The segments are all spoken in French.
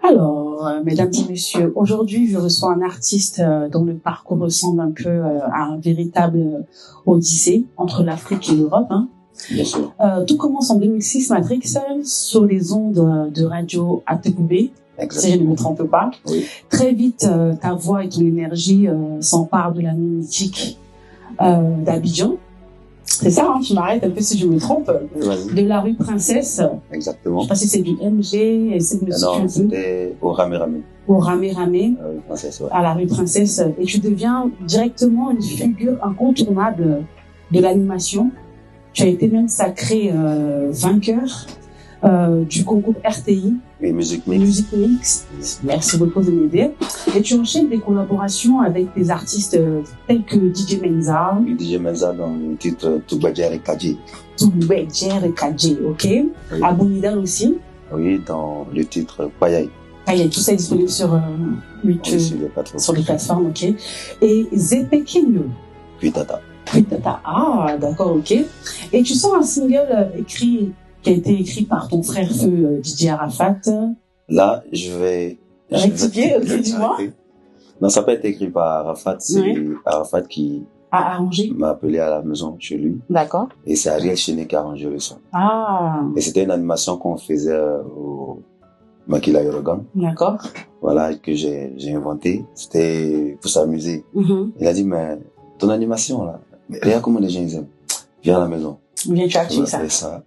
Alors, mesdames et messieurs, aujourd'hui, je reçois un artiste dont le parcours ressemble un peu à un véritable odyssée entre l'Afrique et l'Europe. Hein. Bien sûr. Tout commence en 2006, Matrix, sur les ondes de radio ATQB, si je ne me trompe pas. Oui. Très vite, ta voix et ton énergie s'emparent de la mythique d'Abidjan. C'est ça, hein, tu m'arrêtes un peu si je me trompe. Vas-y. De la rue Princesse. Exactement. Je sais pas si c'est du MG, essaie de me situer un Non, peu. c'était au Ramé Ramé. Au Ramé Ramé, Princesse, ouais. à la rue Princesse, et tu deviens directement une figure incontournable de l'animation. Tu as été même sacré vainqueur du concours RTI. Et Musique Mix. Musique Mix. Merci beaucoup de m'aider. Et tu enchaînes des collaborations avec des artistes tels que DJ Menza. Et DJ Menza dans le titre Toubadjer et Kadji. Toubadjer et Kadji, ok. Oui. Abou Nidal aussi. Oui, dans le titre Payaï. Payaï, tout ça est disponible sur YouTube, sur les plateformes, ok. Et Zepekinyo. Kuitata. Kuitata, ah, d'accord, ok. Et tu sors un single qui a été écrit par ton frère feu DJ Arafat. Là, je vais rectifier, ok, dis-moi. Non, ça n'a pas été écrit par Arafat, c'est Arafat qui a arrangé. M'a appelé à la maison chez lui. D'accord. Et c'est Ariel Chenet qui a arrangé le son. Ah. Et c'était une animation qu'on faisait au Makila Yorogan. D'accord. Voilà, que j'ai inventé. C'était pour s'amuser. Il a dit, mais ton animation, là, regarde comment les gens ils aiment. Viens à la maison. Viens, tu actives ça.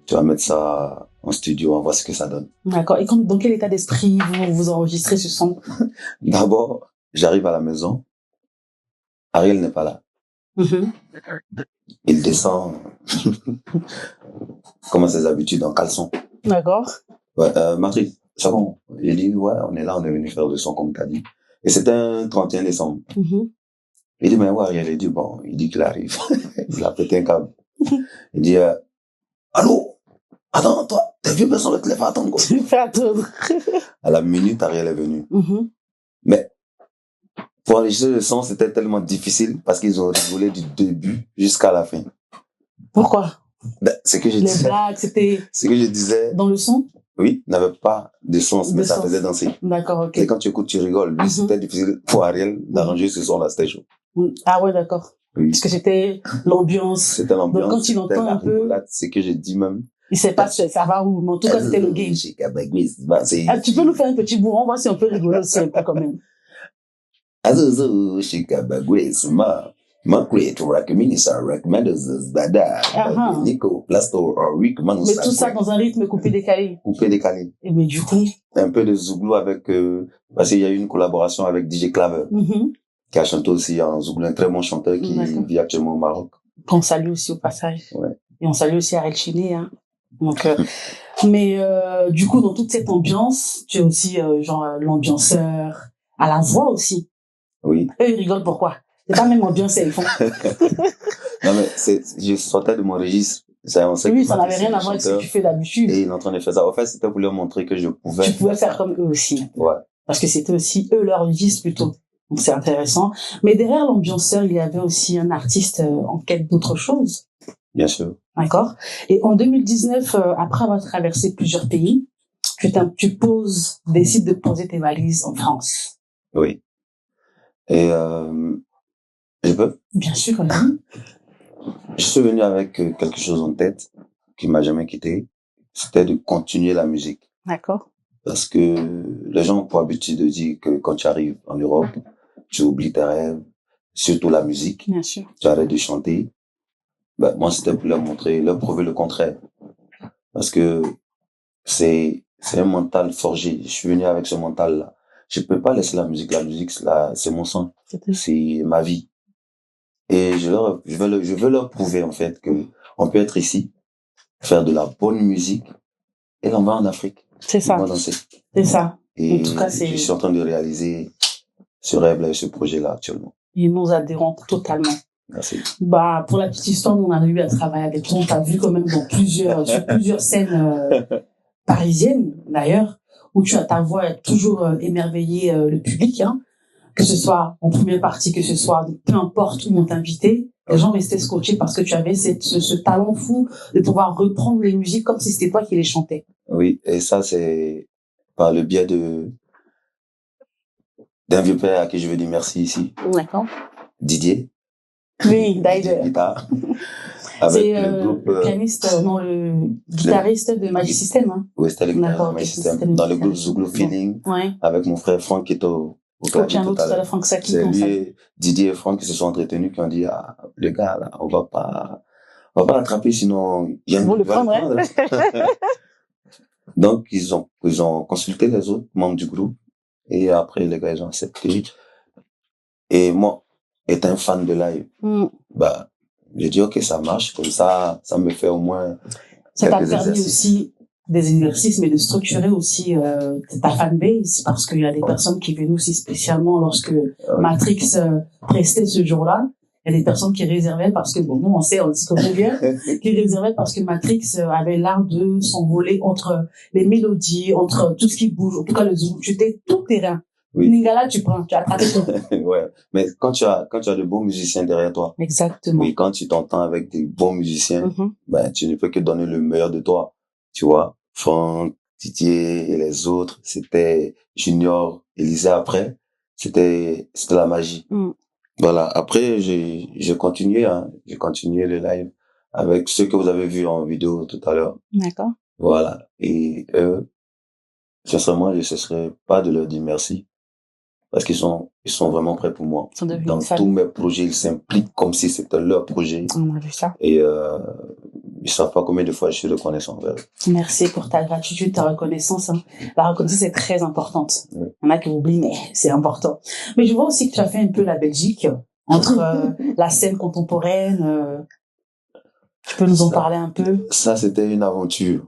Tu vas mettre ça en studio, on voit ce que ça donne. D'accord. Et dans quel état d'esprit vous enregistrez ce son? D'abord, j'arrive à la maison. Ariel n'est pas là. Il descend comme à ses habitudes en caleçon. D'accord. Ouais, Matrix, c'est bon. J'ai dit, ouais, on est là, on est venu faire le son comme t'as dit. Et c'était un 31 décembre. Il dit, mais ouais, Ariel, il dit, bon, il dit qu'il arrive. Il a pété un câble. Il dit, allô? Attends, toi, t'es vieux personne qui te lève à attendre, quoi. Tu fais attendre. À la minute, Ariel est venu. Mais, pour enregistrer le son, c'était tellement difficile parce qu'ils ont rigolé du début jusqu'à la fin. Pourquoi? C'est que je disais. Les blagues, c'était. Ce que je disais. Dans le son? Oui, n'avait pas de sens, mais ça faisait danser. D'accord, ok. Et quand tu écoutes, tu rigoles. Lui, c'était difficile pour Ariel d'arranger ce son-là, c'était chaud. Ah ouais, d'accord. Oui. Parce que c'était l'ambiance. C'était l'ambiance. Donc quand il entend un peu. C'est que j'ai dit même. Il sait pas si ça va où, mais en tout cas, c'était le game. Ah, tu peux nous faire un petit bout, on voit si on peut rigoler aussi un peu quand même. Mais tout ça dans un rythme coupé-décalé. Coupé-décalé. Et mais du coup. Un peu de zouglou avec, parce qu'il y a eu une collaboration avec DJ Claver. Qui a chanté aussi en zouglou, un très bon chanteur qui vit actuellement au Maroc. Qu'on salue aussi au passage. Ouais. Et on salue aussi Ariel Chenet, hein. Donc, mais du coup, dans toute cette ambiance, tu es aussi genre l'ambianceur, à la voix aussi. Oui. Eux, ils rigolent pourquoi? C'est pas même ambiance, ils font. Non mais je sortais de mon registre. Ça, oui, ça n'avait rien à voir avec ce que tu fais d'habitude. Et il est en train de faire ça. En fait, c'était pour leur montrer que je pouvais. Tu pouvais faire comme eux aussi. Ouais. Parce que c'était aussi eux leur registre plutôt. Donc c'est intéressant. Mais derrière l'ambianceur, il y avait aussi un artiste en quête d'autre chose. Bien sûr. D'accord. Et en 2019, après avoir traversé plusieurs pays, tu décides de poser tes valises en France. Oui. Et je peux? Bien sûr. Je suis venu avec quelque chose en tête qui m'a jamais quitté. C'était de continuer la musique. D'accord. Parce que les gens ont pour habitude de dire que quand tu arrives en Europe, tu oublies tes rêves, surtout la musique. Bien sûr. Tu arrêtes de chanter. Ben, moi, c'était pour leur montrer, leur prouver le contraire. Parce que c'est un mental forgé. Je suis venu avec ce mental-là. Je peux pas laisser la musique. La musique, c'est mon sang. C'est ma vie. Et je veux leur prouver, en fait, que on peut être ici, faire de la bonne musique, et l'envoyer en Afrique. C'est ça. C'est ça. Et en tout cas, je suis en train de réaliser ce rêve-là et ce projet-là actuellement. Et nous adhérons totalement. Merci. Bah, pour la petite histoire, on a eu à travailler avec toi. On t'a vu quand même sur plusieurs scènes parisiennes, d'ailleurs, où tu as ta voix toujours émerveillé le public, hein. Que ce soit en première partie, que ce soit peu importe où on t'invitait, les gens restaient scotchés parce que tu avais ce talent fou de pouvoir reprendre les musiques comme si c'était toi qui les chantais. Oui, et ça, c'est par le biais d'un vieux père à qui je veux dire merci ici. D'accord. Didier. Oui, Didier d'ailleurs. Guitare. C'est Avec le groupe, le pianiste, non, le guitariste de Magic System, hein. oui, c'était le guitariste D'accord, de ok, My c'est System. Dans le groupe guitariste. Zouglou Feeling, Ouais. avec mon frère Franck qui est au Au clavier piano tout à l'heure. Franck Saki, C'est comme ça. lui, Didier et Franck qui se sont entretenus, qui ont dit, ah, les gars, là, on va pas l'attraper, sinon, il y a Vous le va le prendre, hein. prendre. Donc, ils ont consulté les autres membres du groupe. Et après, les gars, ils ont accepté. Et moi, étant un fan de live, bah, j'ai dit, ok, ça marche. Comme ça me fait au moins ça t'a quelques permis exercices. aussi des exercices, mais de structurer aussi ta fanbase, parce qu'il y a des personnes qui viennent aussi spécialement lorsque Matrix prestait ce jour-là. Il y a des personnes qui réservaient parce que, bon, nous, on sait, on se connaît bien, qui réservaient parce que Matrix avait l'art de s'envoler entre les mélodies, entre tout ce qui bouge, en tout cas le zoom, tu étais tout terrain. Oui. Ningala, tu as attrapé tout. Ouais. Mais quand tu as de bons musiciens derrière toi. Exactement. Oui, quand tu t'entends avec des bons musiciens, ben, tu ne peux que donner le meilleur de toi. Tu vois, Franck, Didier et les autres, c'était Junior, Élisée après, c'était la magie. Voilà. Après, j'ai continué, hein. J'ai continué le live avec ceux que vous avez vus en vidéo tout à l'heure. D'accord. Voilà. Et sincèrement, je ne cesserai pas de leur dire merci. Parce qu'ils sont vraiment prêts pour moi. Dans tous mes projets, ils s'impliquent comme si c'était leur projet. On a vu ça. Et ils savent pas combien de fois je suis reconnaissant envers eux. Merci pour ta gratitude, ta reconnaissance. Hein. La reconnaissance est très importante. Oui. Il y en a qui oublient, mais c'est important. Mais je vois aussi que tu as fait un peu la Belgique entre la scène contemporaine. Tu peux nous en parler un peu? Ça, c'était une aventure.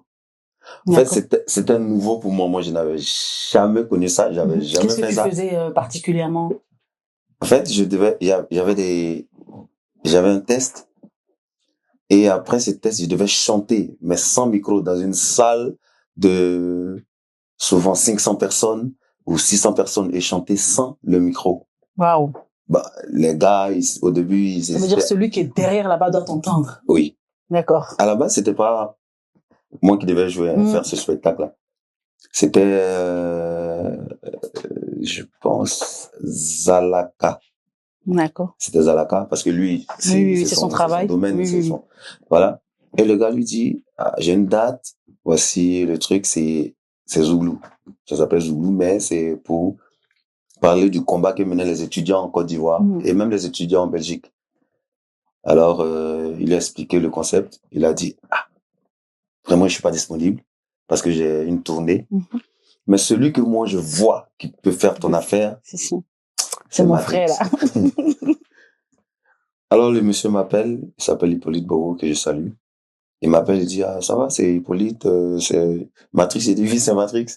En fait, c'était nouveau pour moi. Moi, je n'avais jamais connu ça. J'avais jamais fait ça. Qu'est-ce que tu faisais particulièrement? En fait, j'avais un test. Et après ce test, je devais chanter, mais sans micro, dans une salle de souvent 500 personnes ou 600 personnes et chanter sans le micro. Waouh. Bah, les gars, au début, ils Ça veut dire que celui qui est derrière là-bas doit t'entendre. Oui. D'accord. À la base, c'était pas moi qui devais jouer, faire ce spectacle-là. C'était, je pense, Zalaka. D'accord. C'était Zalaka parce que lui, c'est son travail. Son domaine, c'est son, voilà. Et le gars lui dit, ah, j'ai une date, voici le truc, c'est Zouglou. Ça s'appelle Zouglou, mais c'est pour parler du combat que menaient les étudiants en Côte d'Ivoire et même les étudiants en Belgique. Alors, il a expliqué le concept. Il a dit, ah, vraiment, je suis pas disponible parce que j'ai une tournée. Mais celui que moi, je vois qui peut faire ton affaire, c'est mon frère, là. Alors, le monsieur m'appelle, il s'appelle Hippolyte Bobo, que je salue. Il m'appelle, il dit, ah, ça va, c'est Hippolyte, c'est Matrix. Il dit, oui, c'est Matrix.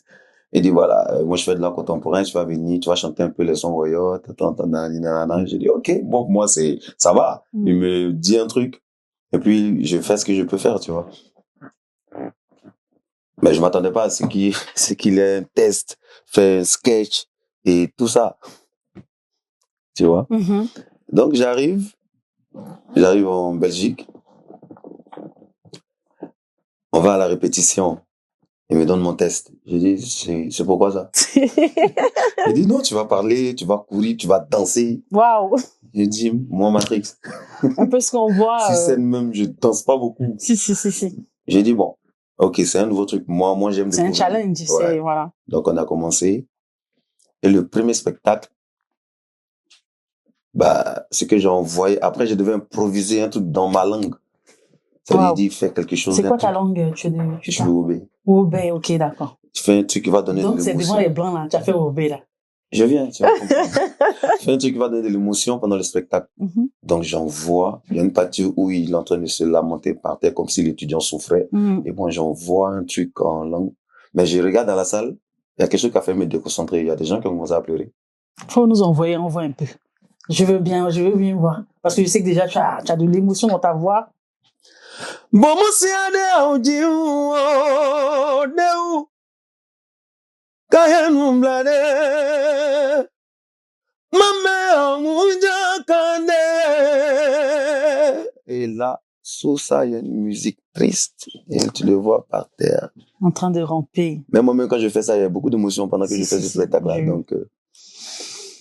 Il dit, voilà, moi, je fais de l'art contemporain, tu vas venir, tu vas chanter un peu les sons Royot, J'ai dit, ok, bon, pour moi, ça va. Il me dit un truc. Et puis, je fais ce que je peux faire, tu vois. Mais je m'attendais pas à ce qu'il ait un test, fait un sketch et tout ça. Tu vois? Donc, j'arrive en Belgique. On va à la répétition. Il me donne mon test. J'ai dit, c'est pourquoi ça? Il dit, non, tu vas parler, tu vas courir, tu vas danser. Waouh! J'ai dit, moi, Matrix. Un peu ce qu'on voit. Si c'est même, je danse pas beaucoup. Si. J'ai dit, bon, ok, c'est un nouveau truc. Moi, j'aime découvrir. C'est un challenge, ouais. Voilà. Donc, on a commencé. Et le premier spectacle, bah, ce que j'ai envoyé, après, je devais improviser un truc dans ma langue. Ça veut dire, fais quelque chose. C'est quoi ta langue? Tu veux Obé. Obé, ok, d'accord. Tu fais un truc qui va donner de l'émotion. Donc, c'est devant les blancs, là. Tu as fait Obé, là. Je viens, tu vas comprendre. Fais un truc qui va donner de l'émotion pendant le spectacle. Donc, j'envoie, il y a une partie où il est en train de se lamenter par terre comme si l'étudiant souffrait. Et moi, j'envoie un truc en langue. Mais je regarde dans la salle, il y a quelque chose qui a fait me déconcentrer. Il y a des gens qui ont commencé à pleurer. Faut nous envoie un peu. Je veux bien voir. Parce que je sais que déjà, tu as de l'émotion dans ta voix. Bon, moi, c'est un et là, sous ça, il y a une musique triste. Et tu le vois par terre. En train de ramper. Même moi-même, quand je fais ça, il y a beaucoup d'émotions pendant que je fais ce spectacle-là. Donc,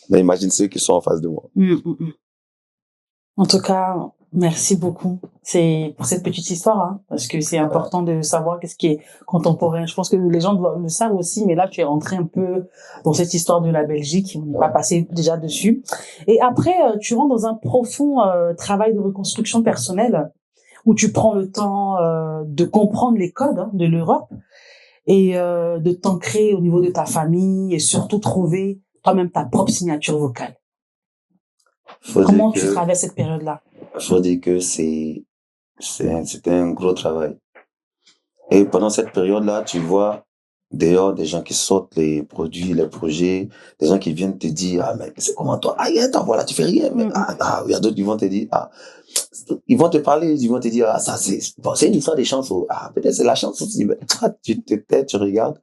mais imagine ceux qui sont en face de moi. En tout cas, merci beaucoup. C'est pour cette petite histoire, hein, parce que c'est important de savoir qu'est-ce qui est contemporain. Je pense que les gens le savent aussi, mais là, tu es rentré un peu dans cette histoire de la Belgique. On n'est pas passé déjà dessus. Et après, tu rentres dans un profond travail de reconstruction personnelle où tu prends le temps de comprendre les codes de l'Europe et de t'ancrer au niveau de ta famille et surtout trouver toi-même ta propre signature vocale. Comment tu traverses cette période-là? Faut dire que c'était un gros travail. Et pendant cette période-là, tu vois dehors des gens qui sortent les produits, les projets, des gens qui viennent te dire, ah, mais c'est comment toi? Ah, voilà, tu fais rien. Mais, il y a d'autres qui vont te dire, ils vont te parler, ils vont te dire, ça, c'est une histoire des chansons. Peut-être c'est la chanson aussi. Mais toi, tu te tais, tu regardes.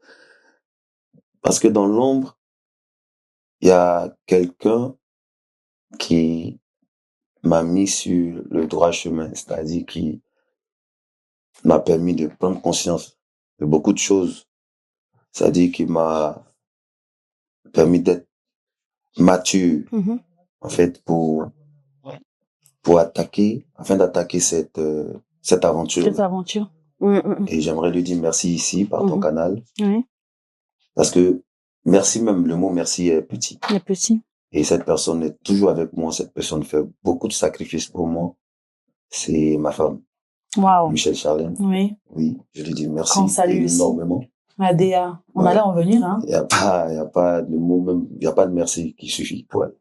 Parce que dans l'ombre, il y a quelqu'un qui m'a mis sur le droit chemin, c'est-à-dire qui m'a permis de prendre conscience de beaucoup de choses. C'est-à-dire qu'il m'a permis d'être mature, en fait, afin d'attaquer cette aventure. Cette aventure. Et j'aimerais lui dire merci ici, par ton canal. Oui. Parce que merci même, le mot merci est petit. Il est petit. Et cette personne est toujours avec moi, cette personne fait beaucoup de sacrifices pour moi. C'est ma femme. Wow. Michel Charlène. Oui. Oui, je lui dis merci énormément. Adéa, on allait en venir, hein. Il y a pas de mot même, il y a pas de merci qui suffit pour elle.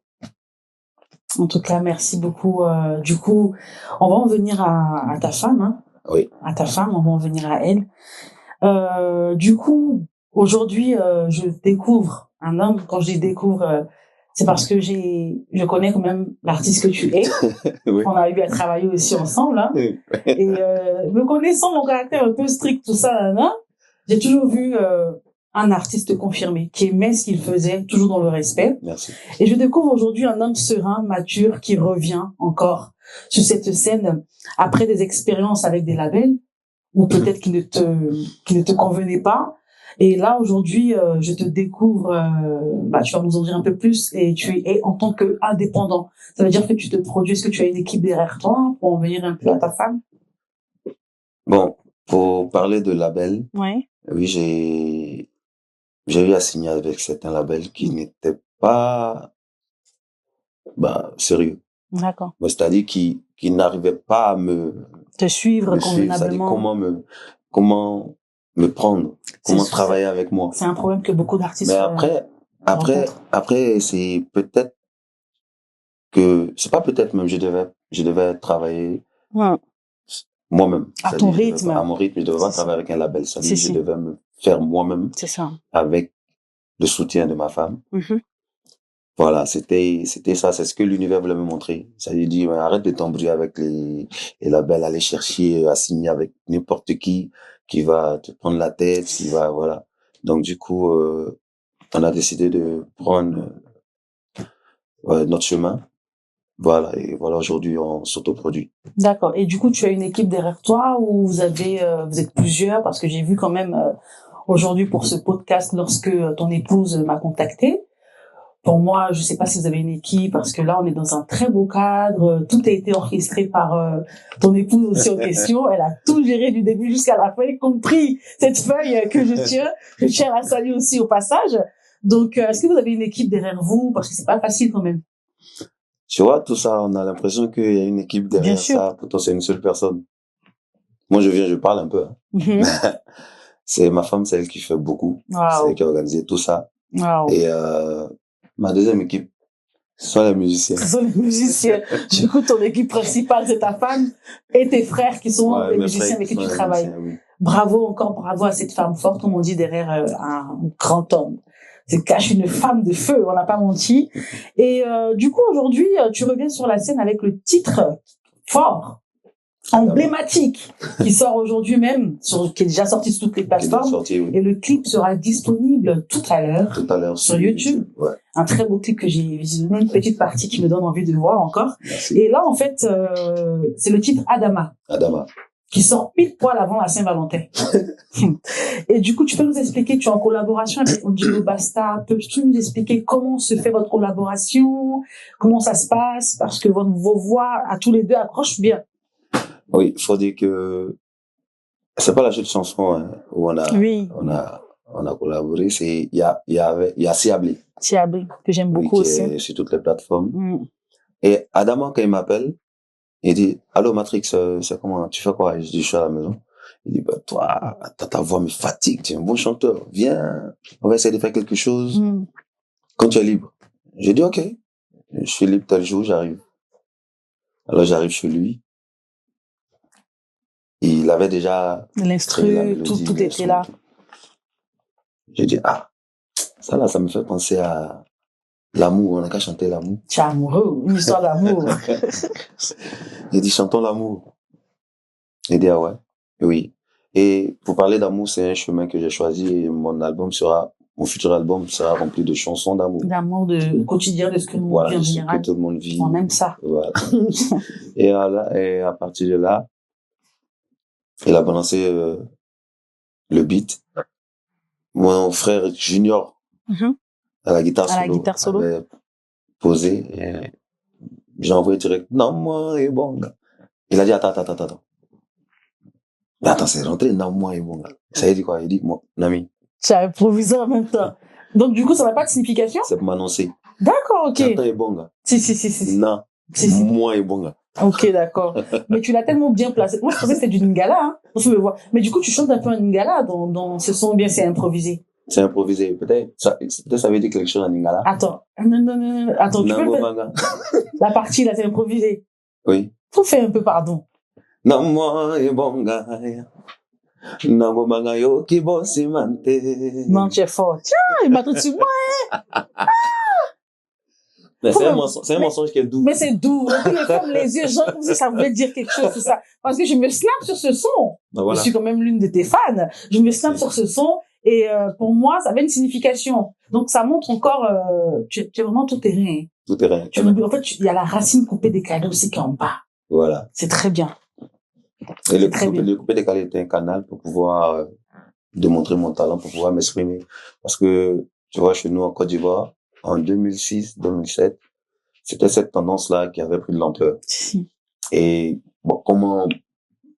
En tout cas, merci beaucoup. Du coup, on va en venir à ta femme, hein. Oui. À ta femme, on va en venir à elle. Du coup, aujourd'hui, je découvre un homme. Quand je dis découvre, c'est parce que je connais quand même l'artiste que tu es. Oui. On a eu à travailler aussi ensemble, hein. Oui. Et me connaissant mon caractère un peu strict, tout ça, hein, j'ai toujours vu un artiste confirmé, qui aimait ce qu'il faisait, toujours dans le respect. Merci. Et je découvre aujourd'hui un homme serein, mature, qui revient encore sur cette scène après des expériences avec des labels, ou peut-être qui ne te convenaient pas. Et là, aujourd'hui, je te découvre, tu vas nous en dire un peu plus, et tu es en tant qu'indépendant. Ça veut dire que tu te produis, est-ce que tu as une équipe derrière toi, pour en venir un peu à ta femme? Bon, pour parler de label, oui, j'ai eu à signer avec certains labels qui n'étaient pas sérieux. D'accord. C'est-à-dire qui n'arrivaient pas à te suivre convenablement. C'est-à-dire comment me prendre, comment travailler avec moi. C'est un problème que beaucoup d'artistes. Mais après, c'est peut-être que, c'est pas peut-être même, je devais travailler moi-même. À ton rythme. À mon rythme, je devais pas travailler avec un label. C'est-à-dire je devais me faire moi-même. C'est ça. Avec le soutien de ma femme. Voilà, c'était ça, c'est ce que l'univers voulait me montrer. Ça lui dit, arrête de t'embrouiller avec les labels, aller chercher à signer avec n'importe qui va te prendre la tête, voilà. Donc du coup, on a décidé de prendre notre chemin. Voilà, et voilà, aujourd'hui, on s'autoproduit. D'accord. Et du coup, tu as une équipe derrière toi ou vous êtes plusieurs? Parce que j'ai vu quand même aujourd'hui pour ce podcast, lorsque ton épouse m'a contacté. Pour moi, je sais pas si vous avez une équipe, parce que là, on est dans un très beau cadre. Tout a été orchestré par ton épouse aussi en question. Elle a tout géré du début jusqu'à la fin, y compris cette feuille que je tiens. Je tiens à saluer aussi au passage. Donc, est-ce que vous avez une équipe derrière vous? Parce que c'est pas facile quand même. Tu vois, tout ça, on a l'impression qu'il y a une équipe derrière ça. Pourtant, c'est une seule personne. Moi, je parle un peu. Hein. C'est ma femme, c'est elle qui fait beaucoup. Wow. C'est elle qui a organisé tout ça. Wow. Et ma deuxième équipe, ce sont les musiciens. Ce sont les musiciens. Du coup, ton équipe principale, c'est ta femme et tes frères qui sont les musiciens avec qui tu travailles. Oui. Bravo à cette femme forte, comme on dit derrière un grand homme. Se cache une femme de feu, on n'a pas menti. Et du coup, aujourd'hui, tu reviens sur la scène avec le titre fort, emblématique, qui sort aujourd'hui même, qui est déjà sorti sur toutes les plateformes. Oui. Et le clip sera disponible tout à l'heure sur YouTube. Ouais. Un très beau clip que j'ai visionné, une petite partie qui me donne envie de voir encore. Merci. Et là, en fait, c'est le titre Adama. Adama. qui sort pile poil avant la Saint-Valentin. Et du coup, tu peux nous expliquer, tu es en collaboration avec Odilo Basta, peux-tu nous expliquer comment se fait votre collaboration, comment ça se passe, parce que vos voix à tous les deux accrochent bien. Oui, faut dire que c'est pas la seule chanson hein, où on a collaboré, c'est il y a Siablé. Siablé, que j'aime beaucoup qui aussi. est sur toutes les plateformes. Et Adama, quand il m'appelle, il dit allô Matrix, c'est comment, tu fais quoi? Je dis je suis à la maison. Il dit bah toi, ta voix me fatigue, tu es un bon chanteur, viens, on va essayer de faire quelque chose quand tu es libre. J'ai dit ok, je suis libre tel jour, j'arrive. Alors j'arrive chez lui. Il avait déjà l'instru, tout était là. J'ai dit ça me fait penser à l'amour, on n'a qu'à chanter l'amour. Tu es amoureux, une histoire d'amour. J'ai dit chantons l'amour. Il dit ouais, oui. Et pour parler d'amour, c'est un chemin que j'ai choisi et mon futur album sera rempli de chansons d'amour. D'amour, de quotidien, de ce que nous vivons en général. Que tout le monde vit. On aime ça. Voilà. et à partir de là, il a balancé le beat. Mon frère Junior, à la guitare solo, avait posé et j'ai envoyé direct. Non, moi et bon gars. Il a dit attends. Mais attends, c'est rentré non, moi et bon gars. Ça veut dire quoi? Il dit moi, Nami. Tu as improvisé en même temps. Donc du coup, ça n'a pas de signification? C'est pour m'annoncer. D'accord, ok. Attends et bon gars. Si. Non. Moi et bon gars. Ok, d'accord. Mais tu l'as tellement bien placé. Moi, je pensais que c'était du Lingala, hein. Mais du coup, tu chantes un peu un Lingala dans ce son, bien c'est improvisé. C'est improvisé. Peut-être ça veut dire quelque chose en Lingala. Attends. Non. Attends, tu peux la partie là, c'est improvisé. Oui. Faut faire un peu, pardon. Non, moi et bon gars. Non, manga yo qui bossi mante. Non, tu es fort. Tiens, il m'a tout de suite. Mais c'est un mensonge qui est doux. Mais c'est doux. Les femmes, les yeux jaunes, comme si ça voulait dire quelque chose, tout ça. Parce que je me snap sur ce son. Ben voilà. Je suis quand même l'une de tes fans. Je me snap sur ce son. Et pour moi, ça avait une signification. Donc, ça montre encore, tu es vraiment tout terrain. Tout terrain. En fait, il y a la racine coupée décalée aussi qui est en bas. Voilà. C'est très bien. Et le coupé décalé était un canal pour pouvoir démontrer mon talent, pour pouvoir m'exprimer. Parce que, tu vois, chez nous en Côte d'Ivoire, en 2006, 2007, c'était cette tendance-là qui avait pris de l'ampleur. Et bon, comment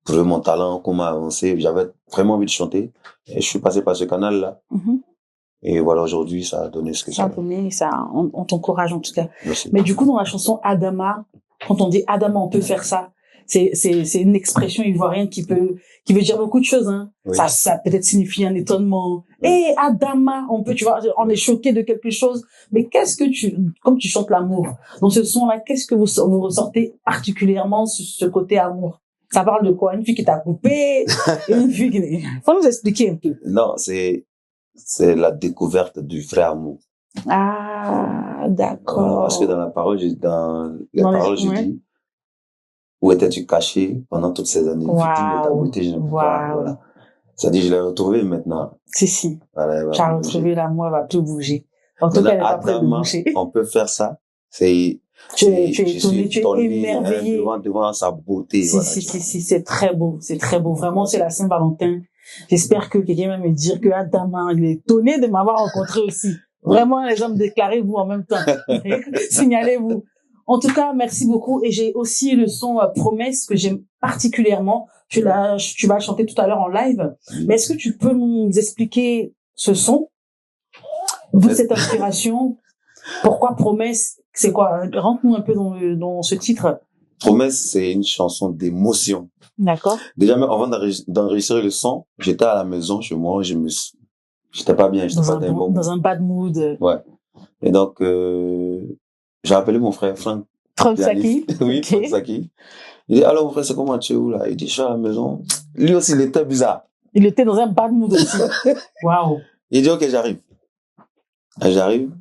prouver mon talent, comment avancer, j'avais vraiment envie de chanter. Et je suis passé par ce canal-là. Et voilà, aujourd'hui, ça a donné ce que ça a donné. On t'encourage en tout cas. Merci. Mais du coup, dans la chanson Adama, quand on dit Adama, on peut faire ça. C'est une expression ivoirienne qui veut dire beaucoup de choses, hein. Oui. Ça peut-être signifie un étonnement. Et Adama, on peut, tu vois, on est choqué de quelque chose. Mais comme tu chantes l'amour, dans ce son-là, qu'est-ce que vous ressortez particulièrement sur ce côté amour? Ça parle de quoi? Une fille qui t'a coupé? Une fille qui... Faut nous expliquer un peu. Non, c'est la découverte du vrai amour. Ah, d'accord. Parce que dans les paroles, je dis, où étais-tu caché pendant toutes ces années? Victime de ta beauté, je ne peux pas, voilà. Ça dit, je l'ai retrouvé maintenant. Si. Voilà, tu as retrouvé l'amour, elle va plus bouger. En tout cas, elle n'est pas prête de bouger. On peut faire ça. Tu es étonné, tu es émerveillé. Devant sa beauté. Si, c'est très beau. C'est très beau. Vraiment, c'est la Saint-Valentin. J'espère que quelqu'un va me dire que Adama, il est étonné de m'avoir rencontré aussi. Vraiment, les hommes, déclarez-vous en même temps. Signalez-vous. En tout cas, merci beaucoup. Et j'ai aussi le son Promesse que j'aime particulièrement. Tu vas le chanter tout à l'heure en live. Mais est-ce que tu peux nous expliquer ce son? D'où cette inspiration? Pourquoi Promesse? C'est quoi? Rentre-nous un peu dans ce titre. Promesse, c'est une chanson d'émotion. D'accord. Déjà, même avant d'enregistrer le son, j'étais à la maison chez moi, j'étais pas bien, dans un bad mood. Ouais. Et donc, j'ai appelé mon frère Franck Saki. Oui, okay. Franck Saki. Il dit, alors mon frère, c'est comment tu es où là? Il dit, je suis à la maison. Lui aussi, il était bizarre. Il était dans un bad mood aussi. Waouh. Il dit, ok, j'arrive. J'arrive,